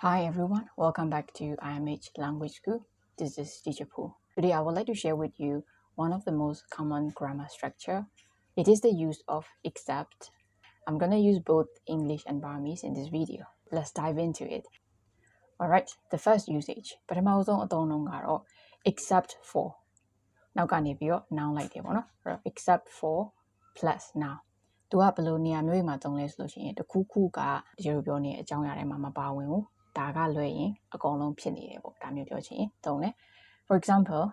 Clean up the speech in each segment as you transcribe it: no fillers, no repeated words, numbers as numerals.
Hi everyone, welcome back to IMH Language School. This is Teacher Pooh. Today I would like to share with you one of the most common grammar structure. It is the use of except. I'm going to use both English and Burmese in this video. Let's dive into it. Alright, the first usage. Except for. Now noun like except for plus now. သူကဘယ်လိုနေရာမျိုးမှာသုံးလဲဆိုလို့ရှိရင်တခုခုကဒီလိုပြောနေတဲ့အကြောင်းအရာတွေမှာမပါဝင်ဘူးဒါကလွယ်ရင်အကုန်လုံးဖြစ်နေတယ်ပေါ့ဒါမျိုးပြောချင်သုံးတယ် For example,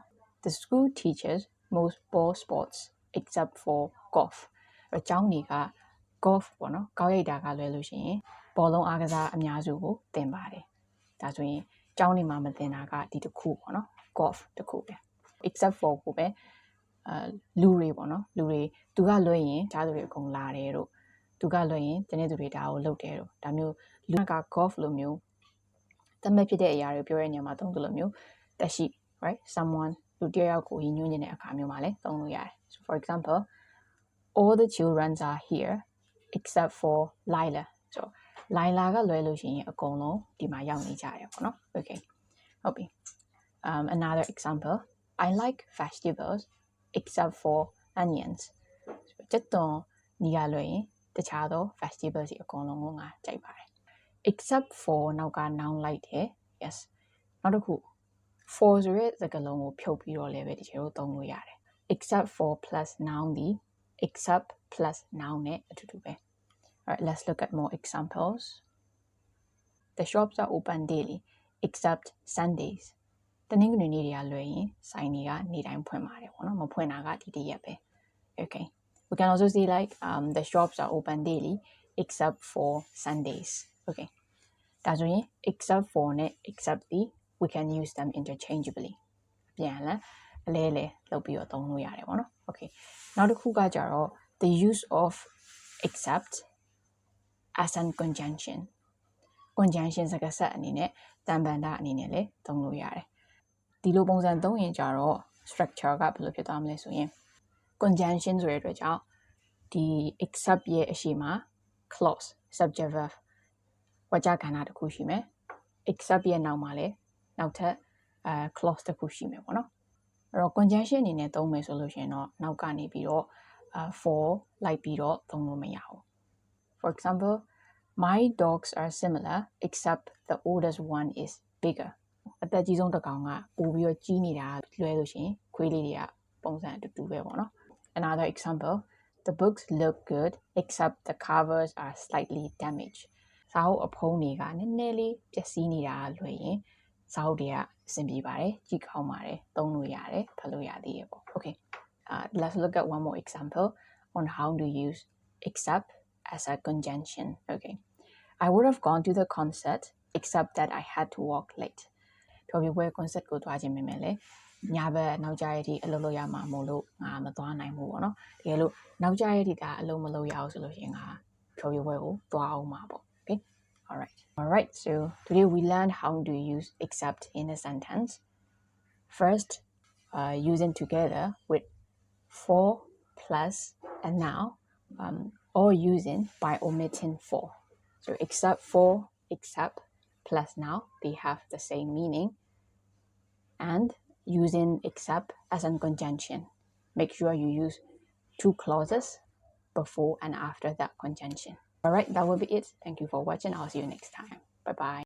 the school teaches most ball sports except for golf အကြောင်းတွေက golf ပေါ့နော်ကောက်ရိုက်တာကလွယ်လို့ရှိရင်ဘောလုံးအားကစားအများစုကိုသင်ပါတယ်ဒါဆိုရင်အကြောင်းတွေမှာမသင်တာကဒီတစ်ခုပေါ့နော် golf တစ်ခုပဲ except for ကိုပဲလူတွေပေါ့နော်လူတွေသူကလွှဲရင်ဓာတ်တွေအကုန်လာတယ်တို့သူကလွှဲရင်တနေ့သူတွေဒါကိုလုပ်တယ်တို့ဒါမျိုးလူက golf လိုမျိုးတတ်မှတ်ဖြစ်တဲ့အရာတွေပြောရတဲ့နေရာမှာသုံးသလိုမျိုးတက်ရှိ right someone လူတယောက်ကိုရည်ညွှန်းနေတဲ့အခါမျိုးမှာလည်းသုံးလို့ရတယ် so for example all the children are here except for Lila so Lila ကလွှဲလို့ရှိရင်အကုန်လုံးဒီမှာရောက်နေကြတယ်ပေါ့နော် okay ဟုတ်ပြီ another example I like vegetables except for onions ကျက်သွန်နီရလွယ်ရင်တခြားသော vegetables တွေအကုန်လုံးကိုငါကြိုက်ပါတယ် except for နောက်က noun လိုက်တယ် yes နောက်တစ်ခု for ဆိုတဲ့စကားလုံးကိုဖြုတ်ပြီးတော့လည်းပဲဒီလိုသုံးလို့ရတယ် except for plus noun ဒီ except plus noun နဲ့အတူတူပဲ alright let's look at more examples the shops are open daily except Sundays တနင်္ဂနွေနေ့တွေကလွယ်ရင်ဆိုင်တွေကနေတိုင်းဖွင့်ပါတယ်ပေါ့နော်မဖွင့်တာကဒီတစ်ရက်ပဲ okay we can also say like the shops are open daily except for Sundays okay ဒါဆိုရင် except for နဲ့ except ဒီ we can use them interchangeably ပြန်လဲအလဲလဲလုပ်ပြီးတော့သုံးလို့ရတယ်ပေါ့နော် okay နောက်တစ်ခုကကြတော့ the use of except as an conjunction စကားဆက်အနေနဲ့တန်ပန်တာအနေနဲ့လည်းသုံးလို့ရတယ်ဒီလိုပုံစံသုံးရင်ကြတော့ structure ကဘယ်လိုဖြစ်သွားမလဲဆိုရင် conjunction ဆိုတဲ့အတွက်ကြောင့်ဒီ except ရဲ့အရှိမ clause subject verb ဝကျကဏ္ဍတစ်ခုရှိမယ် except ရဲ့နောက်မှာလည်းနောက်ထပ်clause တစ်ခုရှိမယ်ပေါ့နော်အဲ့တော့ conjunction အနေနဲ့သုံးမယ်ဆိုလို့ရှိရင်တော့နောက်ကနေပြီးတော့for လိုက်ပြီးတော့သုံးလို့မရဘူး For example my dogs are similar except the oldest one is bigger အသက်ကြီးဆုံးတစ်ကောင်ကပိုပြီးတော့ကြီးနေတာလွဲလို့ရှိရင်ခွေးလေးတွေကပုံစံအတူတူပဲပေါ့နော် Another example the books look good except the covers are slightly damaged စာအုပ်အဖုံးတွေကနည်းနည်းလေးပျက်စီးနေတာလွယ်ရင်စာအုပ်တွေကအဆင်ပြေပါတယ်ကြည့်ကောင်းပါတယ်သုံးလို့ရတယ်ဖတ်လို့ရသေးတယ်ပေါ့ Okay let's look at one more example on how to use except as a conjunction okay I would have gone to the concert except that I had to walk late ပြောပြီးပွဲ concert ကိုသွားခြင်းမယ်လေညဘက်နောက်ကျရက်ဒီအလုပ်လုပ်ရမှာမို့လို့ငါမသွားနိုင်ဘူးပေါ့နော်တကယ်လို့နောက်ကျရက်ဒီကအလုပ်မလုပ်ရအောင်ဆိုလို့ရှိရင်ငါပြောပြီးပွဲကိုသွားအောင်မှာပေါ့ okay alright so today we learned how to use except in a sentence first using together with for plus and now or using by omitting for so except for except plus now they have the same meaning and using except as a conjunction make sure you use two clauses before and after that conjunction alright that will be it thank you for watching I'll see you next time bye bye